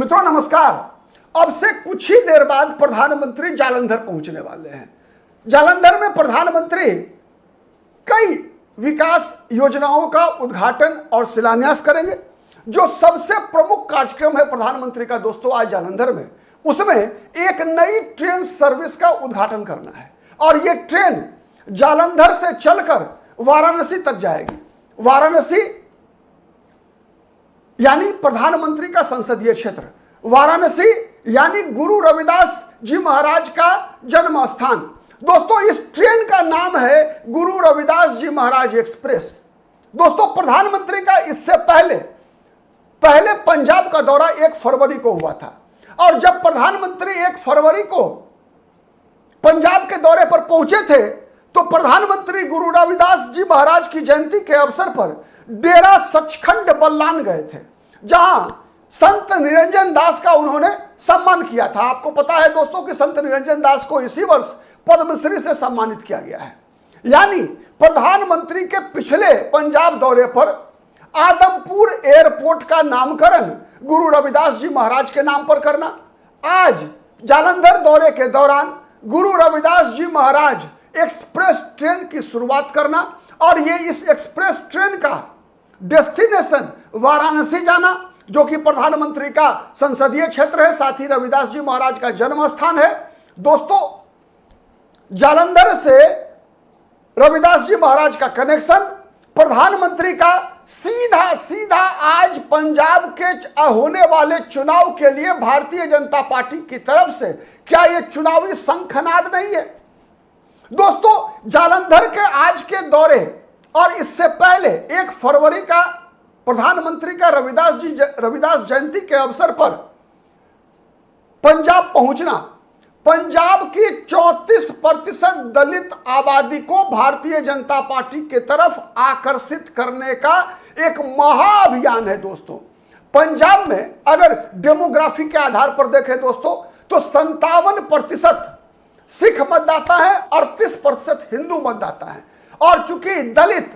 मित्रों नमस्कार। अब से कुछ ही देर बाद प्रधानमंत्री जालंधर पहुंचने वाले हैं। जालंधर में प्रधानमंत्री कई विकास योजनाओं का उद्घाटन और शिलान्यास करेंगे। जो सबसे प्रमुख कार्यक्रम है प्रधानमंत्री का दोस्तों आज जालंधर में, उसमें एक नई ट्रेन सर्विस का उद्घाटन करना है और ये ट्रेन जालंधर से चलकर वाराणसी तक जाएगी। वाराणसी यानी प्रधानमंत्री का संसदीय क्षेत्र, वाराणसी यानी गुरु रविदास जी महाराज का जन्म स्थान। दोस्तों इस ट्रेन का नाम है गुरु रविदास जी महाराज एक्सप्रेस। दोस्तों प्रधानमंत्री का इससे पहले पंजाब का दौरा 1 फरवरी को हुआ था और जब प्रधानमंत्री 1 फरवरी को पंजाब के दौरे पर पहुंचे थे तो प्रधानमंत्री गुरु रविदास जी महाराज की जयंती के अवसर पर डेरा सचखंड बल्लान गए थे, जहां संत निरंजन दास का उन्होंने सम्मान किया था। आपको पता है दोस्तों कि संत निरंजन दास को इसी वर्ष पद्मश्री से सम्मानित किया गया है। यानी प्रधानमंत्री के पिछले पंजाब दौरे पर आदमपुर एयरपोर्ट का नामकरण गुरु रविदास जी महाराज के नाम पर करना, आज जालंधर दौरे के दौरान गुरु रविदास जी महाराज एक्सप्रेस ट्रेन की शुरुआत करना और ये इस एक्सप्रेस ट्रेन का डेस्टिनेशन वाराणसी जाना, जो कि प्रधानमंत्री का संसदीय क्षेत्र है, साथ ही रविदास जी महाराज का जन्म स्थान है। दोस्तों जालंधर से रविदास जी महाराज का कनेक्शन, प्रधानमंत्री का सीधा आज पंजाब के होने वाले चुनाव के लिए भारतीय जनता पार्टी की तरफ से क्या यह चुनावी शंखनाद नहीं है? दोस्तों जालंधर के आज के दौरे और इससे पहले 1 फरवरी का प्रधानमंत्री का रविदास जयंती के अवसर पर पंजाब पहुंचना, पंजाब की 34% दलित आबादी को भारतीय जनता पार्टी के तरफ आकर्षित करने का एक महाअभियान है। दोस्तों पंजाब में अगर डेमोग्राफी के आधार पर देखें दोस्तों तो 57% सिख मतदाता है, 38% हिंदू मतदाता है और चूंकि दलित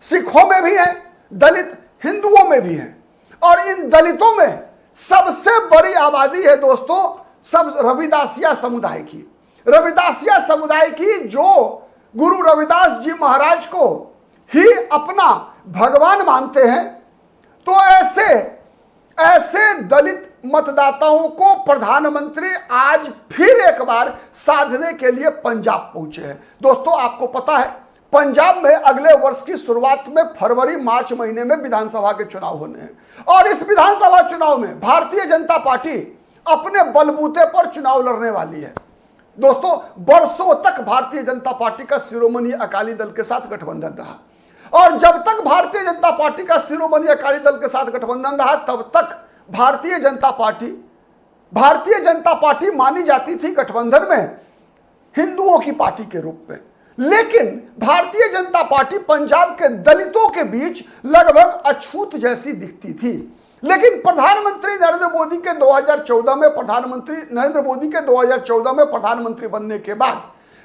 सिखों में भी है, दलित हिंदुओं में भी है और इन दलितों में सबसे बड़ी आबादी है दोस्तों सब रविदासिया समुदाय की। रविदासिया समुदाय की जो गुरु रविदास जी महाराज को ही अपना भगवान मानते हैं। तो ऐसे दलित मतदाताओं को प्रधानमंत्री आज फिर एक बार साधने के लिए पंजाब पहुंचे हैं। दोस्तों आपको पता है पंजाब में अगले वर्ष की शुरुआत में फरवरी मार्च महीने में विधानसभा के चुनाव होने हैं और इस विधानसभा चुनाव में भारतीय जनता पार्टी अपने बलबूते पर चुनाव लड़ने वाली है। दोस्तों वर्षों तक भारतीय जनता पार्टी का शिरोमणि अकाली दल के साथ गठबंधन रहा और जब तक भारतीय जनता पार्टी का शिरोमणि अकाली दल के साथ गठबंधन रहा तब तक भारतीय जनता पार्टी मानी जाती थी गठबंधन में हिंदुओं की पार्टी के रूप में। लेकिन भारतीय जनता पार्टी पंजाब के दलितों के बीच लगभग अछूत जैसी दिखती थी। लेकिन प्रधानमंत्री नरेंद्र मोदी के 2014 में प्रधानमंत्री बनने के बाद,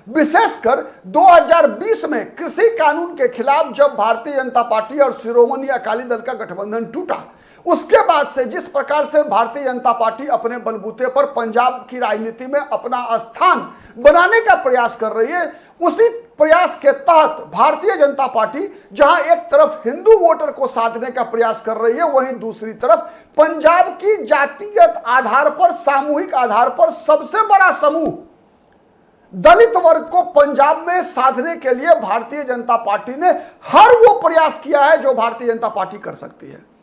विशेषकर 2020 में कृषि कानून के खिलाफ जब भारतीय जनता पार्टी और शिरोमणि अकाली दल का गठबंधन टूटा, उसके बाद से जिस प्रकार से भारतीय जनता पार्टी अपने बलबूते पर पंजाब की राजनीति में अपना स्थान बनाने का प्रयास कर रही है, उसी प्रयास के तहत भारतीय जनता पार्टी जहां एक तरफ हिंदू वोटर को साधने का प्रयास कर रही है, वहीं दूसरी तरफ पंजाब की जातिगत आधार पर, सामूहिक आधार पर सबसे बड़ा समूह दलित वर्ग को पंजाब में साधने के लिए भारतीय जनता पार्टी ने हर वो प्रयास किया है जो भारतीय जनता पार्टी कर सकती है।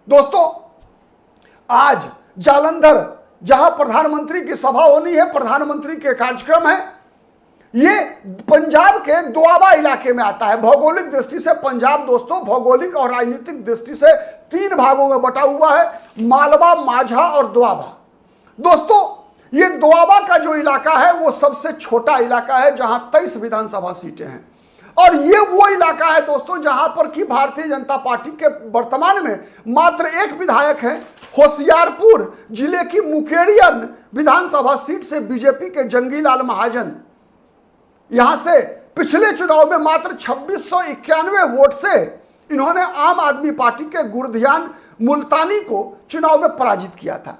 दोस्तों आज जालंधर जहां प्रधानमंत्री की सभा होनी है, प्रधानमंत्री के कार्यक्रम है, ये पंजाब के दोआबा इलाके में आता है। भौगोलिक दृष्टि से पंजाब दोस्तों भौगोलिक और राजनीतिक दृष्टि से 3 भागों में बटा हुआ है, मालवा, माझा और दोआबा। दोस्तों ये दोआबा का जो इलाका है वो सबसे छोटा इलाका है जहां 23 विधानसभा सीटें हैं और ये वो इलाका है दोस्तों जहां पर कि भारतीय जनता पार्टी के वर्तमान में मात्र 1 विधायक है। होशियारपुर जिले की मुकेरियन विधानसभा सीट से बीजेपी के जंगीलाल महाजन यहां से पिछले चुनाव में मात्र 2691 वोट से इन्होंने आम आदमी पार्टी के गुरध्यान मुल्तानी को चुनाव में पराजित किया था।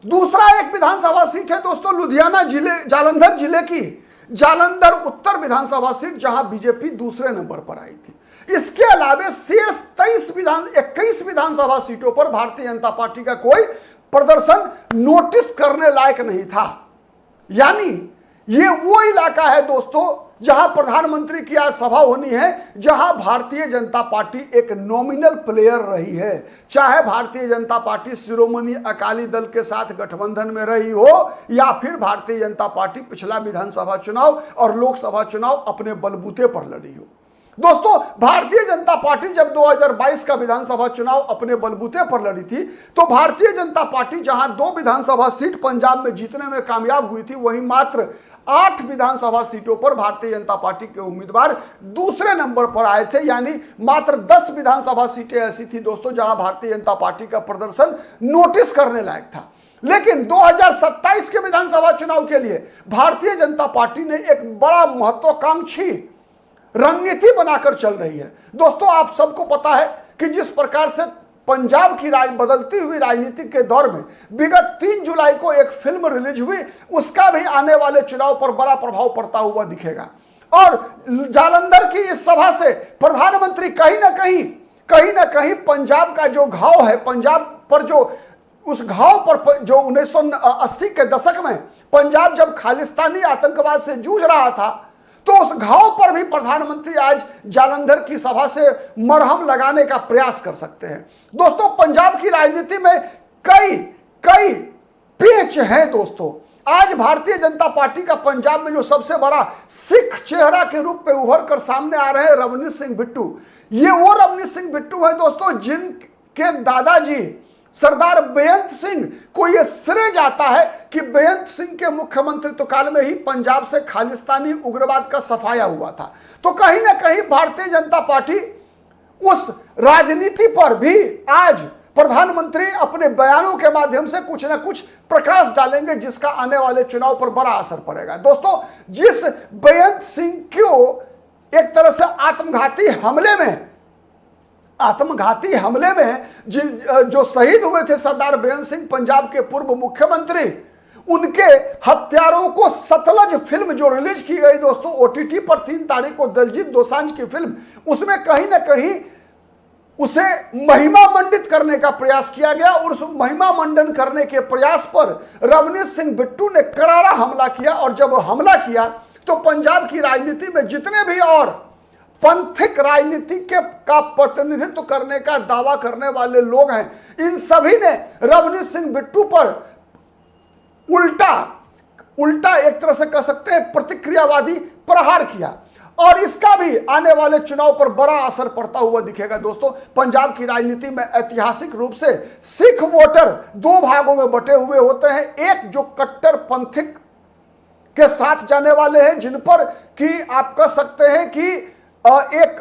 दूसरा एक विधानसभा सीट है दोस्तों लुधियाना जिले, जालंधर जिले की जालंधर उत्तर विधानसभा सीट, जहां बीजेपी दूसरे नंबर पर आई थी। इसके अलावा शेष 21 विधानसभा सीटों पर भारतीय जनता पार्टी का कोई प्रदर्शन नोटिस करने लायक नहीं था। यानी ये वो इलाका है दोस्तों जहां प्रधानमंत्री की आज सभा होनी है, जहां भारतीय जनता पार्टी एक नॉमिनल प्लेयर रही है। चाहे भारतीय जनता पार्टी शिरोमणि अकाली दल के साथ गठबंधन में रही हो या फिर भारतीय जनता पार्टी पिछला विधानसभा चुनाव और लोकसभा चुनाव अपने बलबूते पर लड़ी हो। दोस्तों भारतीय जनता पार्टी जब 2022 का विधानसभा चुनाव अपने बलबूते पर लड़ी थी, तो भारतीय जनता पार्टी जहां 2 विधानसभा सीट पंजाब में जीतने में कामयाब हुई थी, वहीं मात्र 8 विधानसभा सीटों पर भारतीय जनता पार्टी के उम्मीदवार दूसरे नंबर पर आए थे। यानी मात्र 10 विधानसभा सीटें ऐसी थी दोस्तों जहां भारतीय जनता पार्टी का प्रदर्शन नोटिस करने लायक था। लेकिन 2027 के विधानसभा चुनाव के लिए भारतीय जनता पार्टी ने एक बड़ा महत्वाकांक्षी रणनीति बनाकर चल रही है। दोस्तों आप सबको पता है कि जिस प्रकार से पंजाब की बदलती हुई राजनीति के दौर में विगत 3 जुलाई को एक फिल्म रिलीज हुई, उसका भी आने वाले चुनाव पर बड़ा प्रभाव पड़ता हुआ दिखेगा। और जालंधर की इस सभा से प्रधानमंत्री कहीं ना कहीं पंजाब का जो घाव है, पंजाब पर जो उस घाव पर जो 1980 के दशक में पंजाब जब खालिस्तानी आतंकवाद से जूझ रहा था, तो उस घाव पर भी प्रधानमंत्री आज जालंधर की सभा से मरहम लगाने का प्रयास कर सकते हैं। दोस्तों पंजाब की राजनीति में कई पेच हैं दोस्तों। आज भारतीय जनता पार्टी का पंजाब में जो सबसे बड़ा सिख चेहरा के रूप में उभर कर सामने आ रहे हैं रवनीत सिंह बिट्टू। ये वो रवनीत सिंह बिट्टू है दोस्तों जिनके दादाजी सरदार बेअंत सिंह को यह श्रेय जाता है कि बेअंत सिंह के मुख्यमंत्रित्व काल में ही पंजाब से खालिस्तानी उग्रवाद का सफाया हुआ था। तो कहीं ना कहीं भारतीय जनता पार्टी उस राजनीति पर भी आज प्रधानमंत्री अपने बयानों के माध्यम से कुछ ना कुछ प्रकाश डालेंगे, जिसका आने वाले चुनाव पर बड़ा असर पड़ेगा। दोस्तों जिस बेअंत सिंह को एक तरह से आत्मघाती हमले में जो शहीद हुए थे सरदार बेअंत सिंह, पंजाब के पूर्व मुख्यमंत्री, उनके हत्यारों को सतलज फिल्म जो रिलीज की गई दोस्तों ओटीटी पर 3 तारीख को, दलजीत दोसांझ की फिल्म, उसमें कहीं ना कहीं उसे महिमा मंडित करने का प्रयास किया गया। और उस महिमा मंडन करने के प्रयास पर रवनीत सिंह बिट्टू ने करारा हमला किया। और जब हमला किया तो पंजाब की राजनीति में जितने भी और पंथिक राजनीति का प्रतिनिधित्व करने का दावा करने वाले लोग हैं, इन सभी ने रवनीत सिंह बिट्टू पर उल्टा एक तरह से कह सकते हैं प्रतिक्रियावादी प्रहार किया। और इसका भी आने वाले चुनाव पर बड़ा असर पड़ता हुआ दिखेगा। दोस्तों पंजाब की राजनीति में ऐतिहासिक रूप से सिख वोटर 2 भागों में बटे हुए होते हैं। एक जो कट्टर पंथिक के साथ जाने वाले हैं, जिन पर कि आप कह सकते हैं कि एक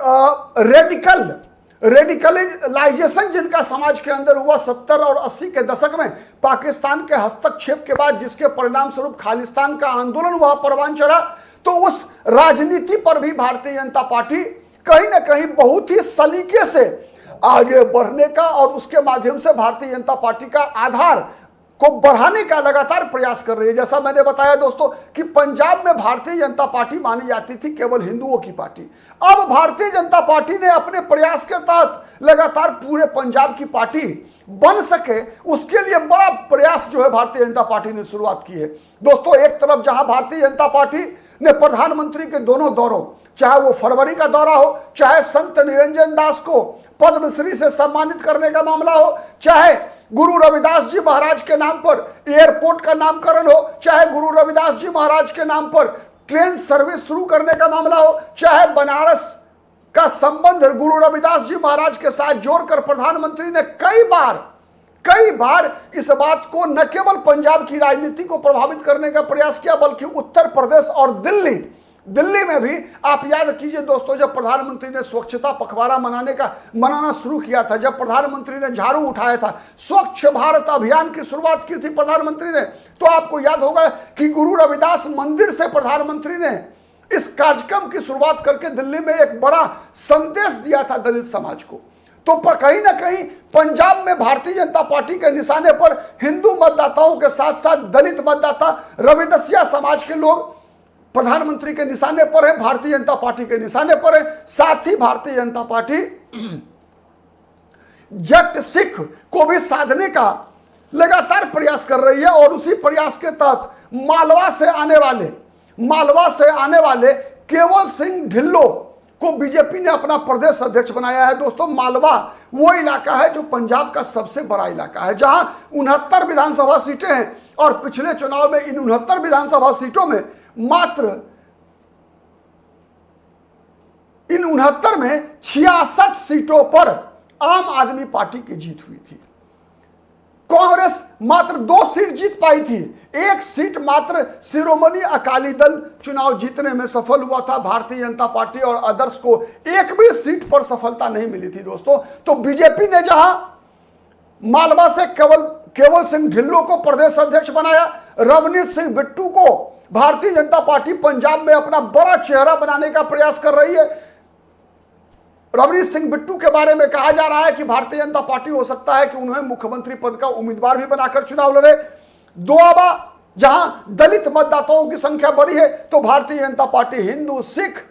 रेडिकलाइजेशन जिनका समाज के अंदर हुआ 70 और 80 के दशक में पाकिस्तान के हस्तक्षेप के बाद, जिसके परिणाम स्वरूप खालिस्तान का आंदोलन वह परवान चढ़ा। तो उस राजनीति पर भी भारतीय जनता पार्टी कहीं ना कहीं बहुत ही सलीके से आगे बढ़ने का और उसके माध्यम से भारतीय जनता पार्टी का आधार को बढ़ाने का लगातार प्रयास कर रही है। जैसा मैंने बताया दोस्तों कि पंजाब में भारतीय जनता पार्टी मानी जाती थी केवल हिंदुओं की पार्टी। अब भारतीय जनता पार्टी ने अपने प्रयास के तहत लगातार पूरे पंजाब की पार्टी बन सके, उसके लिए बड़ा प्रयास जो है भारतीय जनता पार्टी ने शुरुआत की है। दोस्तों एक तरफ जहां भारतीय जनता पार्टी ने प्रधानमंत्री के दोनों दौरों, चाहे वो फरवरी का दौरा हो, चाहे संत निरंजन दास को पद्मश्री से सम्मानित करने का मामला हो, चाहे गुरु रविदास जी महाराज के नाम पर एयरपोर्ट का नामकरण हो, चाहे गुरु रविदास जी महाराज के नाम पर ट्रेन सर्विस शुरू करने का मामला हो, चाहे बनारस का संबंध गुरु रविदास जी महाराज के साथ जोड़कर प्रधानमंत्री ने कई बार इस बात को न केवल पंजाब की राजनीति को प्रभावित करने का प्रयास किया, बल्कि उत्तर प्रदेश और दिल्ली में भी आप याद कीजिए दोस्तों, जब प्रधानमंत्री ने स्वच्छता पखवाड़ा मनाना शुरू किया था, जब प्रधानमंत्री ने झाड़ू उठाया था, स्वच्छ भारत अभियान की शुरुआत की थी प्रधानमंत्री ने, तो आपको याद होगा कि गुरु रविदास मंदिर से प्रधानमंत्री ने इस कार्यक्रम की शुरुआत करके दिल्ली में एक बड़ा संदेश दिया था दलित समाज को। तो कहीं ना कहीं पंजाब में भारतीय जनता पार्टी के निशाने पर हिंदू मतदाताओं के साथ साथ दलित मतदाता, रविदसिया समाज के लोग प्रधानमंत्री के निशाने पर है, भारतीय जनता पार्टी के निशाने पर है। साथ ही भारतीय जनता पार्टी जट सिख को भी साधने का लगातार प्रयास कर रही है और उसी प्रयास के तहत मालवा से आने वाले केवल सिंह ढिल्लो को बीजेपी ने अपना प्रदेश अध्यक्ष बनाया है। दोस्तों, मालवा वो इलाका है जो पंजाब का सबसे बड़ा इलाका है, जहां 69 विधानसभा सीटें हैं और पिछले चुनाव में इन 69 विधानसभा सीटों में मात्र इन 69 में 66 सीटों पर आम आदमी पार्टी की जीत हुई थी। कांग्रेस मात्र 2 सीट जीत पाई थी, 1 सीट मात्र शिरोमणि अकाली दल चुनाव जीतने में सफल हुआ था। भारतीय जनता पार्टी और अदर्स को एक भी सीट पर सफलता नहीं मिली थी। दोस्तों, तो बीजेपी ने जहां मालवा से केवल सिंह ढिल्लो को प्रदेश अध्यक्ष बनाया, रवनीत सिंह बिट्टू को भारतीय जनता पार्टी पंजाब में अपना बड़ा चेहरा बनाने का प्रयास कर रही है। रवनीत सिंह बिट्टू के बारे में कहा जा रहा है कि भारतीय जनता पार्टी हो सकता है कि उन्हें मुख्यमंत्री पद का उम्मीदवार भी बनाकर चुनाव लड़े। दोआबा जहां दलित मतदाताओं की संख्या बढ़ी है, तो भारतीय जनता पार्टी हिंदू, सिख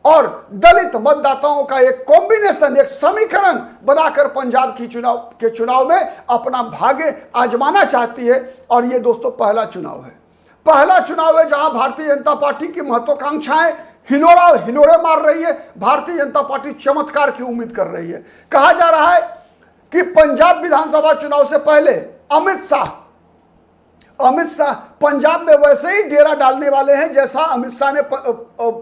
और दलित मतदाताओं का एक कॉम्बिनेशन, एक समीकरण बनाकर पंजाब की चुनाव में अपना भाग्य आजमाना चाहती है। और ये दोस्तों पहला चुनाव है जहां भारतीय जनता पार्टी की महत्वाकांक्षाएं हिलोड़े मार रही है। भारतीय जनता पार्टी चमत्कार की उम्मीद कर रही है। कहा जा रहा है कि पंजाब विधानसभा चुनाव से पहले अमित शाह पंजाब में वैसे ही डेरा डालने वाले हैं जैसा अमित शाह ने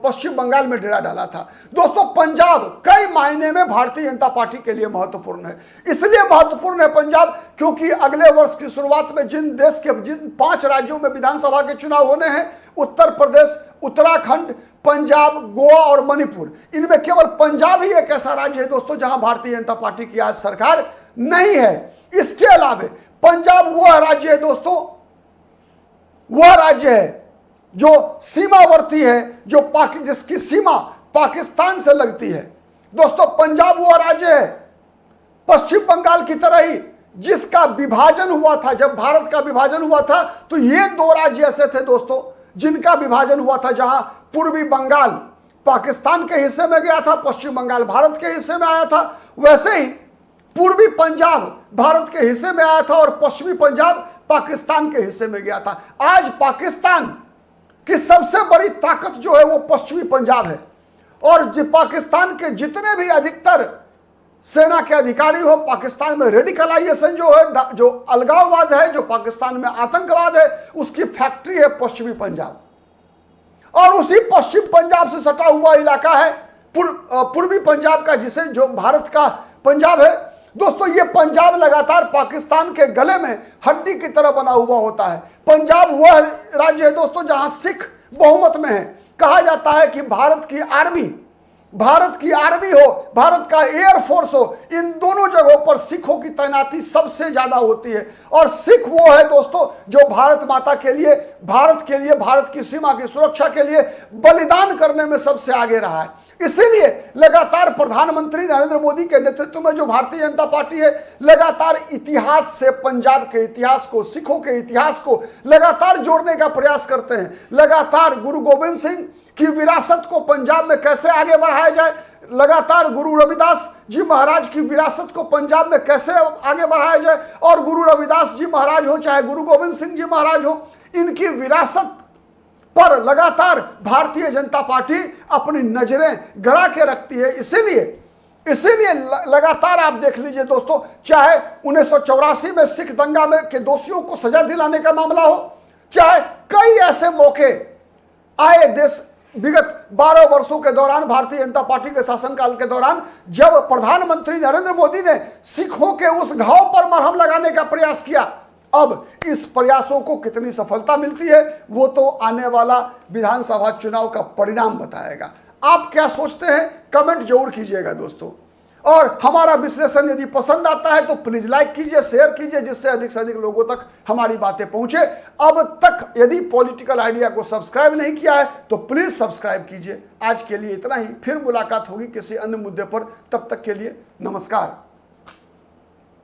पश्चिम बंगाल में डेरा डाला था। दोस्तों, पंजाब कई मायने में भारतीय जनता पार्टी के लिए महत्वपूर्ण है। इसलिए महत्वपूर्ण है पंजाब क्योंकि अगले वर्ष की शुरुआत में जिन 5 राज्यों में विधानसभा के चुनाव होने हैं, उत्तर प्रदेश, उत्तराखंड, पंजाब, गोवा और मणिपुर, इनमें केवल पंजाब ही एक ऐसा राज्य है दोस्तों जहां भारतीय जनता पार्टी की आज सरकार नहीं है। इसके अलावा पंजाब वह राज्य है दोस्तों, वह राज्य है जो सीमावर्ती है, जिसकी सीमा पाकिस्तान से लगती है। दोस्तों, पंजाब वह राज्य है पश्चिम बंगाल की तरह ही जिसका विभाजन हुआ था। जब भारत का विभाजन हुआ था तो ये 2 राज्य ऐसे थे दोस्तों जिनका विभाजन हुआ था, जहां पूर्वी बंगाल पाकिस्तान के हिस्से में गया था, पश्चिम बंगाल भारत के हिस्से में आया था। वैसे ही पूर्वी पंजाब भारत के हिस्से में आया था और पश्चिमी पंजाब पाकिस्तान के हिस्से में गया था। आज पाकिस्तान की सबसे बड़ी ताकत जो है वो पश्चिमी पंजाब है और पाकिस्तान के जितने भी अधिकतर सेना के अधिकारी हो, पाकिस्तान में रेडिकलाइजेशन जो है, जो अलगाववाद है, जो पाकिस्तान में आतंकवाद है, उसकी फैक्ट्री है पश्चिमी पंजाब। और उसी पश्चिम पंजाब से सटा हुआ इलाका है पूर्वी पंजाब का, जो भारत का पंजाब है। दोस्तों, ये पंजाब लगातार पाकिस्तान के गले में हड्डी की तरह बना हुआ होता है। पंजाब वह राज्य है दोस्तों जहां सिख बहुमत में है। कहा जाता है कि भारत की आर्मी हो, भारत का एयरफोर्स हो, इन दोनों जगहों पर सिखों की तैनाती सबसे ज्यादा होती है। और सिख वो है दोस्तों जो भारत माता के लिए, भारत की सीमा की सुरक्षा के लिए बलिदान करने में सबसे आगे रहा है। इसीलिए लगातार प्रधानमंत्री नरेंद्र मोदी के नेतृत्व में जो भारतीय जनता पार्टी है, लगातार इतिहास से पंजाब के इतिहास को, सिखों के इतिहास को लगातार जोड़ने का प्रयास करते हैं। लगातार गुरु गोविंद सिंह की विरासत को पंजाब में कैसे आगे बढ़ाया जाए, लगातार गुरु रविदास जी महाराज की विरासत को पंजाब में कैसे आगे बढ़ाया जाए, और गुरु रविदास जी महाराज हो चाहे गुरु गोविंद सिंह जी महाराज हो, इनकी विरासत पर लगातार भारतीय जनता पार्टी अपनी नजरें गड़ा के रखती है। इसीलिए लगातार आप देख लीजिए दोस्तों, चाहे 1984 में सिख दंगा में के दोषियों को सजा दिलाने का मामला हो, चाहे कई ऐसे मौके आए देश विगत 12 वर्षों के दौरान, भारतीय जनता पार्टी के शासनकाल के दौरान, जब प्रधानमंत्री नरेंद्र मोदी ने सिखों के उस घाव पर मरहम लगाने का प्रयास किया। अब इस प्रयासों को कितनी सफलता मिलती है वो तो आने वाला विधानसभा चुनाव का परिणाम बताएगा। आप क्या सोचते हैं कमेंट जरूर कीजिएगा दोस्तों, और हमारा विश्लेषण यदि पसंद आता है तो प्लीज लाइक कीजिए, शेयर कीजिए, जिससे अधिक से अधिक लोगों तक हमारी बातें पहुंचे। अब तक यदि पॉलिटिकल आइडिया को सब्सक्राइब नहीं किया है तो प्लीज सब्सक्राइब कीजिए। आज के लिए इतना ही, फिर मुलाकात होगी किसी अन्य मुद्दे पर। तब तक के लिए नमस्कार।